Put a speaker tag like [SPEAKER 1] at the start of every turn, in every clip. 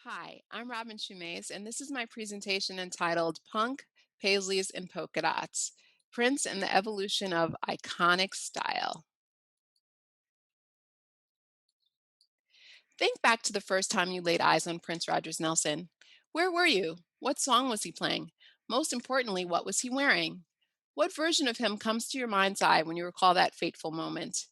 [SPEAKER 1] Hi, I'm Robin Shumays, and this is my presentation entitled Punk, Paisleys, and Polka Dots, Prince and the Evolution of Iconic Style. Think back to the first time you laid eyes on Prince Rogers Nelson. Where were you? What song was he playing? Most importantly, what was he wearing? What version of him comes to your mind's eye when you recall that fateful moment?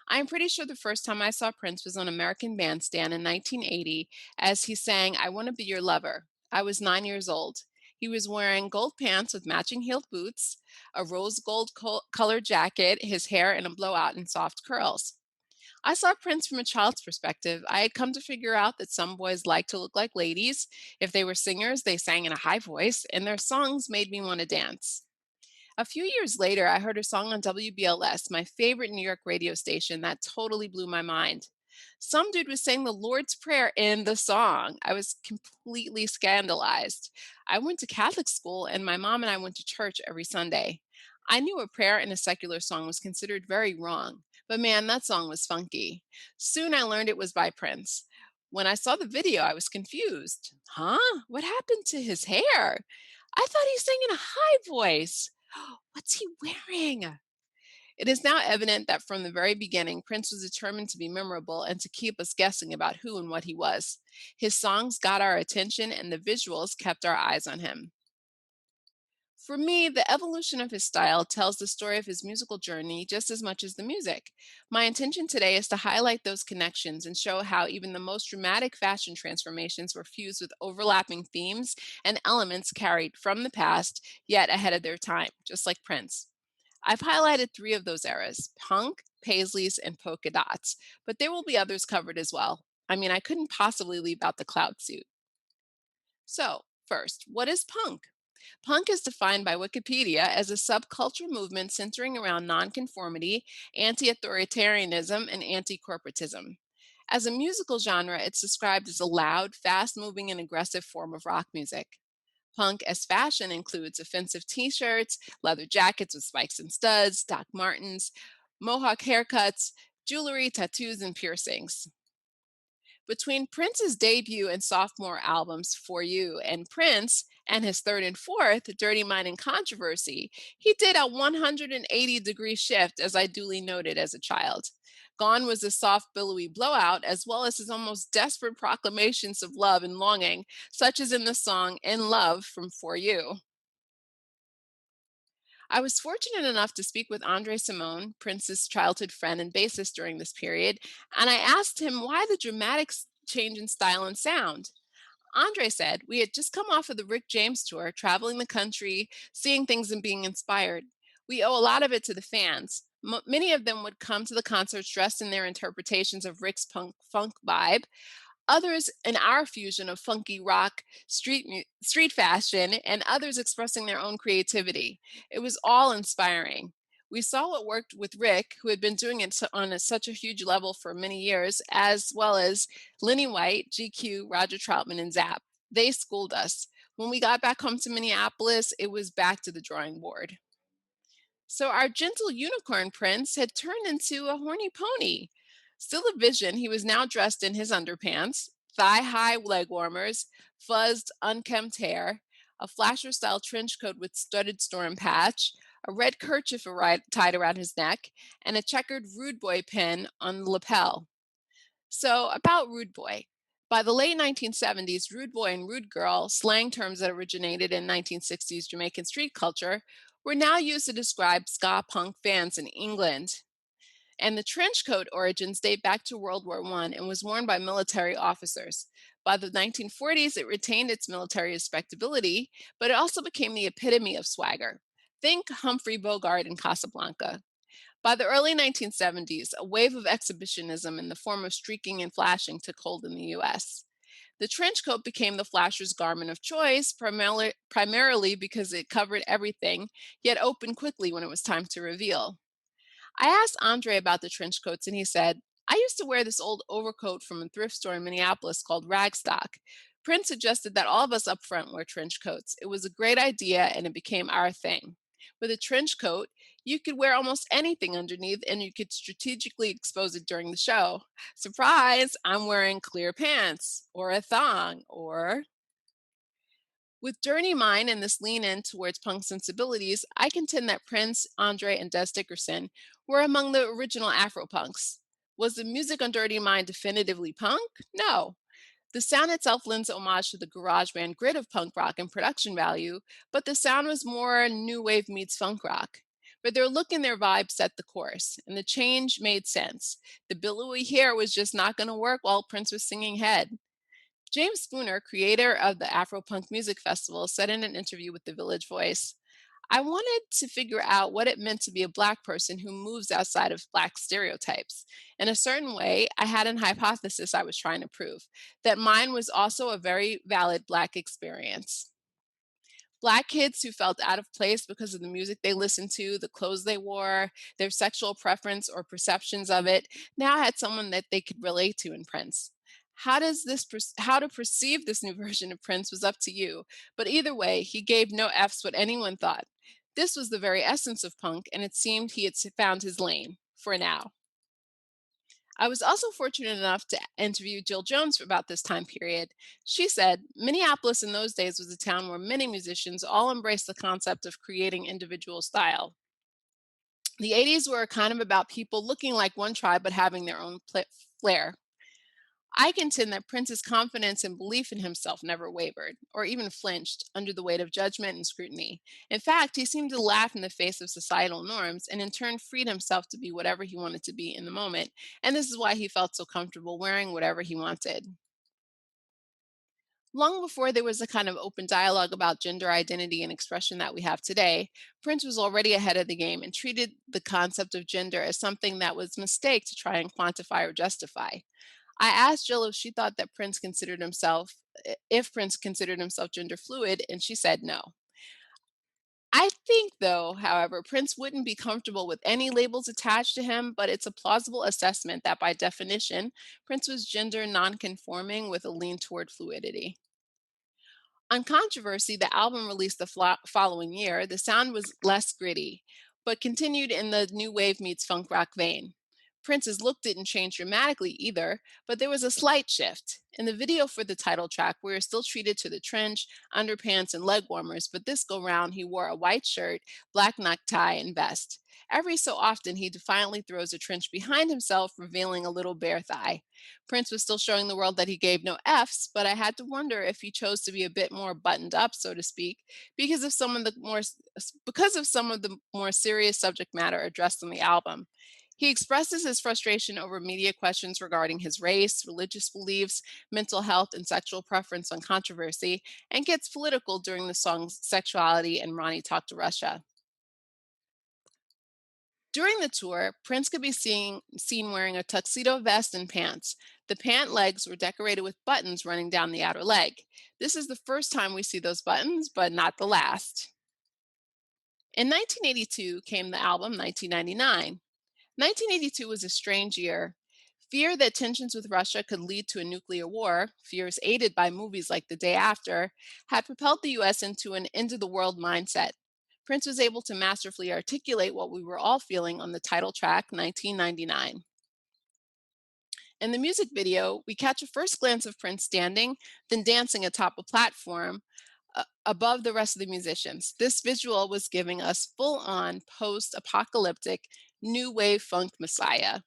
[SPEAKER 1] I am pretty sure the first time I saw Prince was on American Bandstand in 1980 as he sang I Want to Be Your Lover. I was 9 years old. He was wearing gold pants with matching heeled boots, a rose gold colored jacket, his hair in a blowout and soft curls. I saw Prince from a child's perspective. I had come to figure out that some boys like to look like ladies. If they were singers, they sang in a high voice, and their songs made me want to dance. A few years later, I heard a song on WBLS, my favorite New York radio station, that totally blew my mind. Some dude was saying the Lord's Prayer in the song. I was completely scandalized. I went to Catholic school, and my mom and I went to church every Sunday. I knew a prayer in a secular song was considered very wrong, but man, that song was funky. Soon I learned it was by Prince. When I saw the video, I was confused. Huh? What happened to his hair? I thought he sang in a high voice. What's he wearing? It is now evident that from the very beginning, Prince was determined to be memorable and to keep us guessing about who and what he was. His songs got our attention, and the visuals kept our eyes on him. For me, the evolution of his style tells the story of his musical journey just as much as the music. My intention today is to highlight those connections and show how even the most dramatic fashion transformations were fused with overlapping themes and elements carried from the past, yet ahead of their time, just like Prince. I've highlighted three of those eras: punk, paisleys, and polka dots, but there will be others covered as well. I mean, I couldn't possibly leave out the cloud suit. So, first, what is punk? Punk is defined by Wikipedia as a subculture movement centering around nonconformity, anti authoritarianism, and anti corporatism. As a musical genre, it's described as a loud, fast moving, and aggressive form of rock music. Punk as fashion includes offensive t shirts, leather jackets with spikes and studs, Doc Martens, mohawk haircuts, jewelry, tattoos, and piercings. Between Prince's debut and sophomore albums For You and Prince and his third and fourth, Dirty Mind and Controversy, he did a 180-degree shift, as I duly noted as a child. Gone was a soft, billowy blowout, as well as his almost desperate proclamations of love and longing, such as in the song In Love from For You. I was fortunate enough to speak with Andre Simone, Prince's childhood friend and bassist during this period, and I asked him why the dramatic change in style and sound. Andre said, "We had just come off of the Rick James tour, traveling the country, seeing things and being inspired. We owe a lot of it to the fans. Many of them would come to the concerts dressed in their interpretations of Rick's punk funk vibe, others in our fusion of funky rock, street fashion, and others expressing their own creativity. It was all inspiring. We saw what worked with Rick, who had been doing it on such a huge level for many years, as well as Lenny White, GQ, Roger Troutman, and Zapp. They schooled us. When we got back home to Minneapolis, it was back to the drawing board. So our gentle unicorn prince had turned into a horny pony. Still a vision, he was now dressed in his underpants, thigh high leg warmers, fuzzed, unkempt hair, a flasher style trench coat with studded storm patch, a red kerchief tied around his neck, and a checkered Rude Boy pin on the lapel. So, about Rude Boy. By the late 1970s, Rude Boy and Rude Girl, slang terms that originated in 1960s Jamaican street culture, were now used to describe ska punk fans in England. And the trench coat origins date back to World War I and was worn by military officers. By the 1940s, it retained its military respectability, but it also became the epitome of swagger. Think Humphrey Bogart in Casablanca. By the early 1970s, a wave of exhibitionism in the form of streaking and flashing took hold in the US. The trench coat became the flasher's garment of choice, primarily because it covered everything, yet opened quickly when it was time to reveal. I asked Andre about the trench coats, and he said, "I used to wear this old overcoat from a thrift store in Minneapolis called Ragstock. Prince suggested that all of us up front wear trench coats. It was a great idea, and it became our thing. With a trench coat, you could wear almost anything underneath and you could strategically expose it during the show. Surprise, I'm wearing clear pants or a thong or with Dirty Mind and this lean in towards punk sensibilities, I contend that Prince, Andre, and Des Dickerson were among the original Afro-punks. Was the music on Dirty Mind definitively punk? No. The sound itself lends homage to the garage band grit of punk rock and production value, but the sound was more new wave meets funk rock. But their look and their vibe set the course, and the change made sense. The billowy hair was just not going to work while Prince was singing head. James Spooner, creator of the Afro-Punk Music Festival, said in an interview with The Village Voice, I wanted to figure out what it meant to be a Black person who moves outside of Black stereotypes. In a certain way, I had an hypothesis I was trying to prove that mine was also a very valid Black experience. Black kids who felt out of place because of the music they listened to, the clothes they wore, their sexual preference or perceptions of it, now had someone that they could relate to in Prince. How to perceive this new version of Prince was up to you, but either way, he gave no F's what anyone thought. This was the very essence of punk, and it seemed he had found his lane for now. I was also fortunate enough to interview Jill Jones about this time period. She said, Minneapolis in those days was a town where many musicians all embraced the concept of creating individual style. The 80s were kind of about people looking like one tribe but having their own flair. I contend that Prince's confidence and belief in himself never wavered, or even flinched, under the weight of judgment and scrutiny. In fact, he seemed to laugh in the face of societal norms and in turn freed himself to be whatever he wanted to be in the moment. And this is why he felt so comfortable wearing whatever he wanted. Long before there was a kind of open dialogue about gender identity and expression that we have today, Prince was already ahead of the game and treated the concept of gender as something that was a mistake to try and quantify or justify. I asked Jill if Prince considered himself gender fluid, and she said no. I think, though, however, Prince wouldn't be comfortable with any labels attached to him, but it's a plausible assessment that by definition, Prince was gender nonconforming with a lean toward fluidity. On Controversy, the album released the following year, the sound was less gritty, but continued in the new wave meets funk rock vein. Prince's look didn't change dramatically either, but there was a slight shift. In the video for the title track, we are still treated to the trench, underpants, and leg warmers, but this go round he wore a white shirt, black necktie, and vest. Every so often, he defiantly throws a trench behind himself, revealing a little bare thigh. Prince was still showing the world that he gave no F's, but I had to wonder if he chose to be a bit more buttoned up, so to speak, because of some of the more serious subject matter addressed on the album. He expresses his frustration over media questions regarding his race, religious beliefs, mental health, and sexual preference on Controversy, and gets political during the songs Sexuality and Ronnie Talk to Russia. During the tour, Prince could be seen wearing a tuxedo vest and pants. The pant legs were decorated with buttons running down the outer leg. This is the first time we see those buttons, but not the last. In 1982 came the album 1999. 1982 was a strange year. Fear that tensions with Russia could lead to a nuclear war, fears aided by movies like The Day After, had propelled the US into an end of the world mindset. Prince was able to masterfully articulate what we were all feeling on the title track, 1999. In the music video, we catch a first glance of Prince standing, then dancing atop a platform above the rest of the musicians. This visual was giving us full on post apocalyptic new wave funk messiah.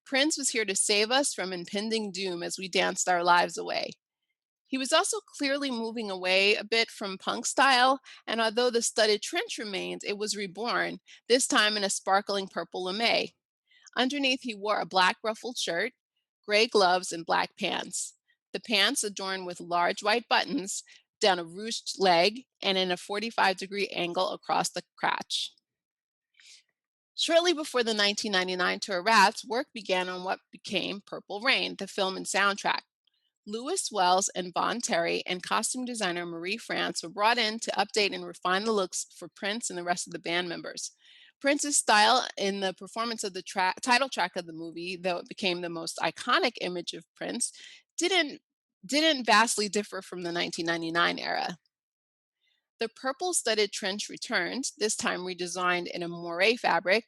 [SPEAKER 1] Prince was here to save us from impending doom as we danced our lives away. He was also clearly moving away a bit from punk style, and although the studded trench remained, it was reborn, this time in a sparkling purple lame. Underneath, he wore a black ruffled shirt, gray gloves, and black pants. The pants adorned with large white buttons down a ruched leg and in a 45-degree angle across the crotch. Shortly before the 1999 tour wrapped, work began on what became Purple Rain, the film and soundtrack. Lewis Wells and Von Terry and costume designer Marie France were brought in to update and refine the looks for Prince and the rest of the band members. Prince's style in the performance of the title track of the movie, though it became the most iconic image of Prince, didn't vastly differ from the 1999 era. The purple studded trench returned, this time redesigned in a moire fabric.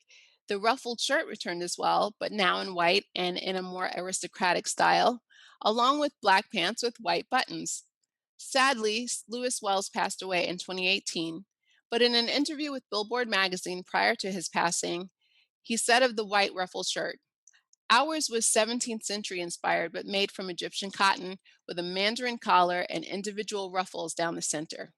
[SPEAKER 1] The ruffled shirt returned as well, but now in white and in a more aristocratic style, along with black pants with white buttons. Sadly, Lewis Wells passed away in 2018, but in an interview with Billboard magazine prior to his passing, he said of the white ruffled shirt, "Ours was 17th century inspired, but made from Egyptian cotton with a mandarin collar and individual ruffles down the center."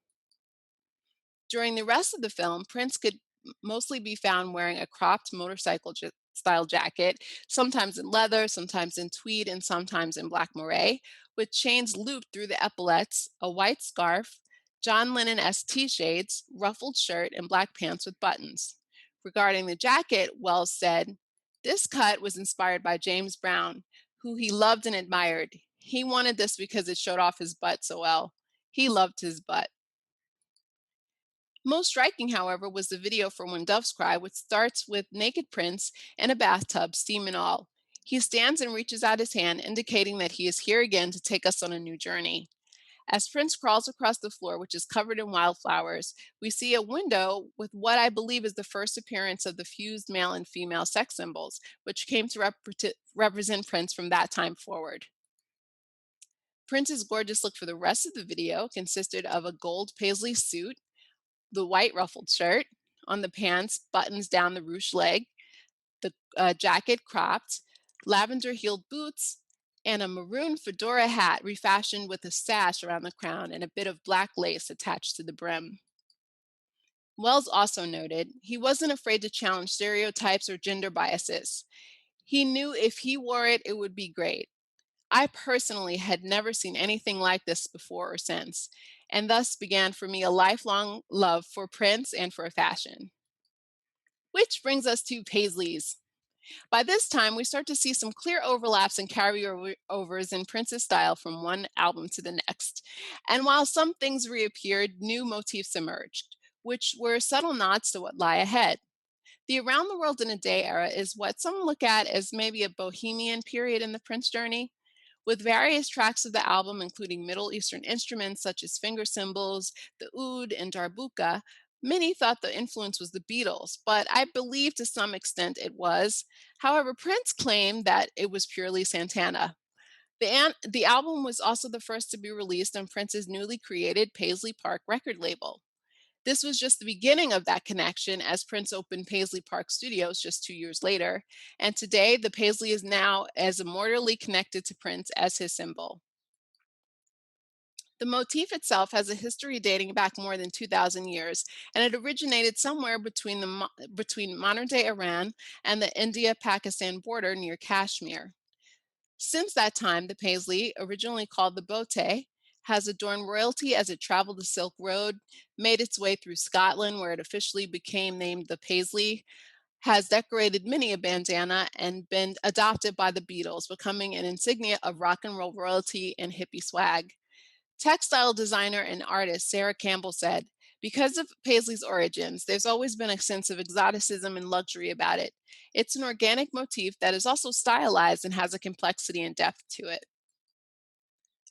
[SPEAKER 1] During the rest of the film, Prince could mostly be found wearing a cropped motorcycle style jacket, sometimes in leather, sometimes in tweed, and sometimes in black moire, with chains looped through the epaulets, a white scarf, John Lennon ST shades, ruffled shirt, and black pants with buttons. Regarding the jacket, Wells said, "This cut was inspired by James Brown, who he loved and admired. He wanted this because it showed off his butt so well. He loved his butt." Most striking, however, was the video for When Doves Cry, which starts with naked Prince in a bathtub, steam and all. He stands and reaches out his hand, indicating that he is here again to take us on a new journey. As Prince crawls across the floor, which is covered in wildflowers, we see a window with what I believe is the first appearance of the fused male and female sex symbols, which came to represent Prince from that time forward. Prince's gorgeous look for the rest of the video consisted of a gold paisley suit, the white ruffled shirt, on the pants, buttons down the ruche leg, the jacket cropped, lavender heeled boots, and a maroon fedora hat refashioned with a sash around the crown and a bit of black lace attached to the brim. Wells also noted he wasn't afraid to challenge stereotypes or gender biases. He knew if he wore it, it would be great. I personally had never seen anything like this before or since, and thus began for me a lifelong love for Prince and for fashion. Which brings us to Paisleys. By this time, we start to see some clear overlaps and carryovers in Prince's style from one album to the next. And while some things reappeared, new motifs emerged, which were subtle nods to what lie ahead. The Around the World in a Day era is what some look at as maybe a bohemian period in the Prince journey, with various tracks of the album including Middle Eastern instruments such as finger cymbals, the oud, and darbuka. Many thought the influence was the Beatles, but I believe to some extent it was. However, Prince claimed that it was purely Santana. The album was also the first to be released on Prince's newly created Paisley Park record label. This was just the beginning of that connection as Prince opened Paisley Park Studios just 2 years later, and today the Paisley is now as immortally connected to Prince as his symbol. The motif itself has a history dating back more than 2,000 years, and it originated somewhere between modern-day Iran and the India-Pakistan border near Kashmir. Since that time, the Paisley, originally called the bote, has adorned royalty as it traveled the Silk Road, made its way through Scotland, where it officially became named the Paisley, has decorated many a bandana, and been adopted by the Beatles, becoming an insignia of rock and roll royalty and hippie swag. Textile designer and artist Sarah Campbell said, "Because of Paisley's origins, there's always been a sense of exoticism and luxury about it. It's an organic motif that is also stylized and has a complexity and depth to it."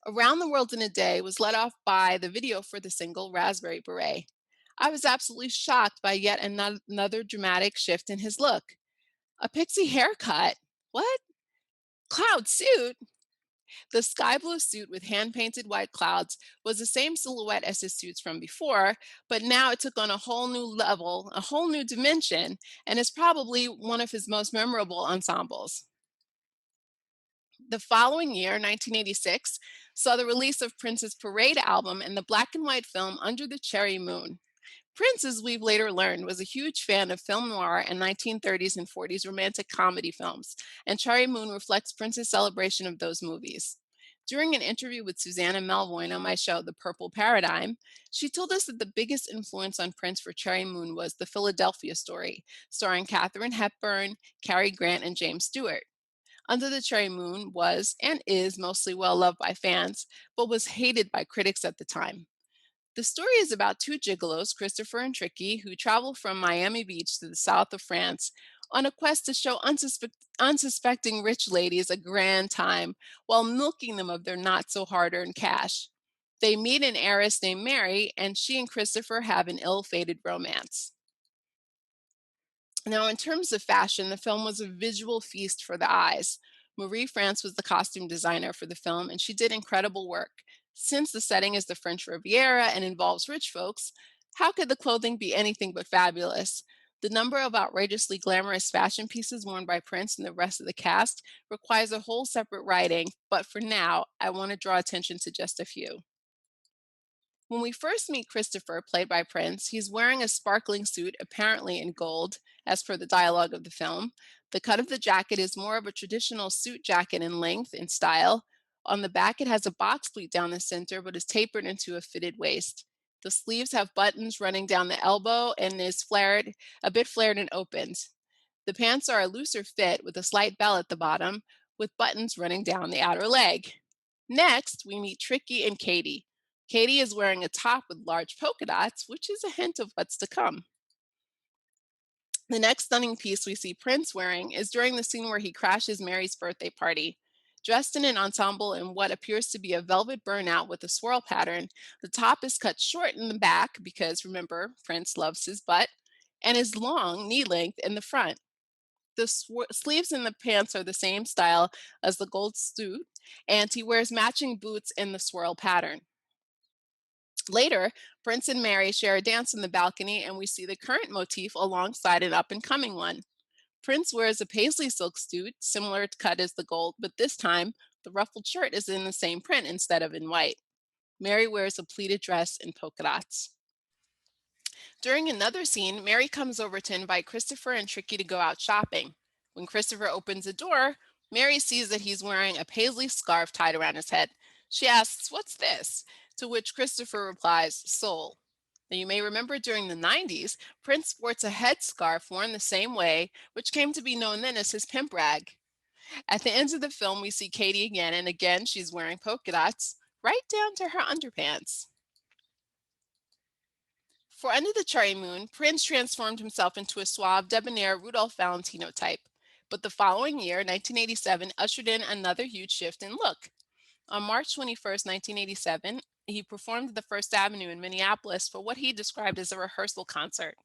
[SPEAKER 1] Around the World in a Day was led off by the video for the single Raspberry Beret. I was absolutely shocked by yet another dramatic shift in his look. A pixie haircut? What? Cloud suit? The sky blue suit with hand painted white clouds was the same silhouette as his suits from before, but now it took on a whole new level, a whole new dimension, and is probably one of his most memorable ensembles. The following year, 1986, saw the release of Prince's Parade album and the black and white film Under the Cherry Moon. Prince, as we've later learned, was a huge fan of film noir and 1930s and 40s romantic comedy films, and Cherry Moon reflects Prince's celebration of those movies. During an interview with Susanna Melvoin on my show, The Purple Paradigm, she told us that the biggest influence on Prince for Cherry Moon was The Philadelphia Story, starring Katharine Hepburn, Cary Grant, and James Stewart. Under the Cherry Moon was and is mostly well loved by fans, but was hated by critics at the time. The story is about two gigolos, Christopher and Tricky, who travel from Miami Beach to the south of France on a quest to show unsuspecting rich ladies a grand time while milking them of their not so hard earned cash. They meet an heiress named Mary, and she and Christopher have an ill fated romance. Now, in terms of fashion, the film was a visual feast for the eyes. Marie France was the costume designer for the film, and she did incredible work. Since the setting is the French Riviera and involves rich folks, how could the clothing be anything but fabulous? The number of outrageously glamorous fashion pieces worn by Prince and the rest of the cast requires a whole separate writing, but for now, I want to draw attention to just a few. When we first meet Christopher, played by Prince, he's wearing a sparkling suit, apparently in gold, as per the dialogue of the film. The cut of the jacket is more of a traditional suit jacket in length and style. On the back, it has a box pleat down the center, but is tapered into a fitted waist. The sleeves have buttons running down the elbow and is flared, a bit flared and opened. The pants are a looser fit with a slight bell at the bottom, with buttons running down the outer leg. Next, we meet Tricky and Katie. Katie is wearing a top with large polka dots, which is a hint of what's to come. The next stunning piece we see Prince wearing is during the scene where he crashes Mary's birthday party. Dressed in an ensemble in what appears to be a velvet burnout with a swirl pattern, the top is cut short in the back because, remember, Prince loves his butt, and is long, knee length in the front. The sleeves and the pants are the same style as the gold suit, and he wears matching boots in the swirl pattern. Later, Prince and Mary share a dance in the balcony, and we see the current motif alongside an up and coming one. Prince wears a paisley silk suit, similar to cut as the gold, but this time the ruffled shirt is in the same print instead of in white. Mary wears a pleated dress in polka dots. During another scene, Mary comes over to invite Christopher and Tricky to go out shopping. When Christopher opens the door, Mary sees that he's wearing a paisley scarf tied around his head. She asks, "What's this?" To which Christopher replies, "Soul." Now, you may remember during the 90s, Prince sports a headscarf worn the same way, which came to be known then as his pimp rag. At the end of the film, we see Katie again, and again she's wearing polka dots, right down to her underpants. For Under the Cherry Moon, Prince transformed himself into a suave, debonair Rudolph Valentino type. But the following year, 1987, ushered in another huge shift in look. On March 21st, 1987, he performed at the First Avenue in Minneapolis for what he described as a rehearsal concert.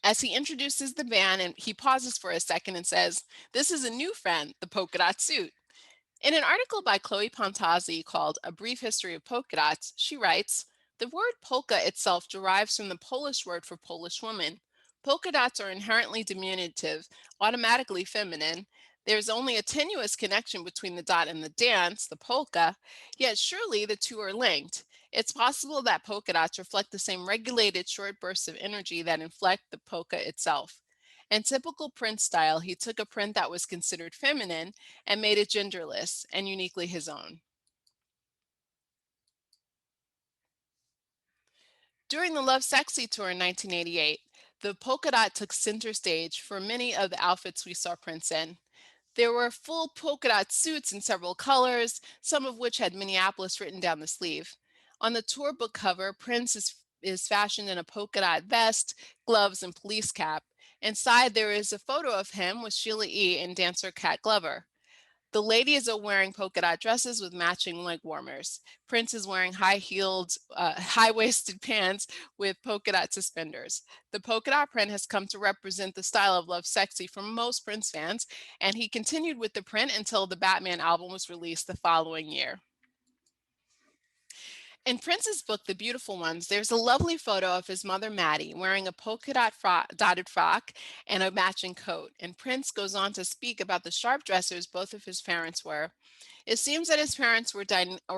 [SPEAKER 1] As he introduces the band, and he pauses for a second and says, "This is a new friend, the polka dot suit." In an article by Chloe Pontazzi called A Brief History of Polka Dots, she writes, "The word polka itself derives from the Polish word for Polish woman. Polka dots are inherently diminutive, automatically feminine. There's only a tenuous connection between the dot and the dance, the polka, yet surely the two are linked. It's possible that polka dots reflect the same regulated short bursts of energy that inflect the polka itself. In typical print style, he took a print that was considered feminine and made it genderless and uniquely his own." During the Love Sexy tour in 1988, the polka dot took center stage for many of the outfits we saw Prince in. There were full polka dot suits in several colors, some of which had Minneapolis written down the sleeve. On the tour book cover, Prince is fashioned in a polka dot vest, gloves, and police cap. Inside, there is a photo of him with Sheila E. and dancer Kat Glover. The ladies are wearing polka dot dresses with matching leg warmers. Prince is wearing high-heeled, high-waisted pants with polka dot suspenders. The polka dot print has come to represent the style of Love Sexy for most Prince fans, and he continued with the print until the Batman album was released the following year. In Prince's book, The Beautiful Ones, there's a lovely photo of his mother, Maddie, wearing a dotted frock and a matching coat. And Prince goes on to speak about the sharp dressers both of his parents were. It seems that his parents were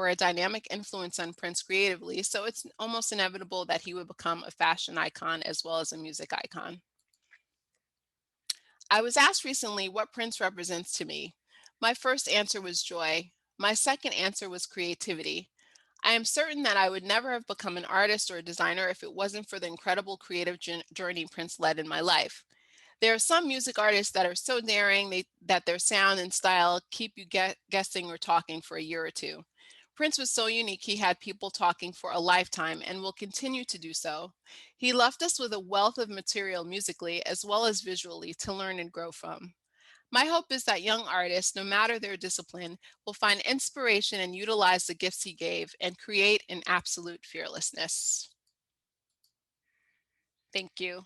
[SPEAKER 1] a dynamic influence on Prince creatively, so it's almost inevitable that he would become a fashion icon as well as a music icon. I was asked recently what Prince represents to me. My first answer was joy. My second answer was creativity. I am certain that I would never have become an artist or a designer if it wasn't for the incredible creative journey Prince led in my life. There are some music artists that are so daring that their sound and style keep you guessing or talking for a year or two. Prince was so unique, he had people talking for a lifetime and will continue to do so. He left us with a wealth of material musically as well as visually to learn and grow from. My hope is that young artists, no matter their discipline, will find inspiration and utilize the gifts he gave and create in absolute fearlessness. Thank you.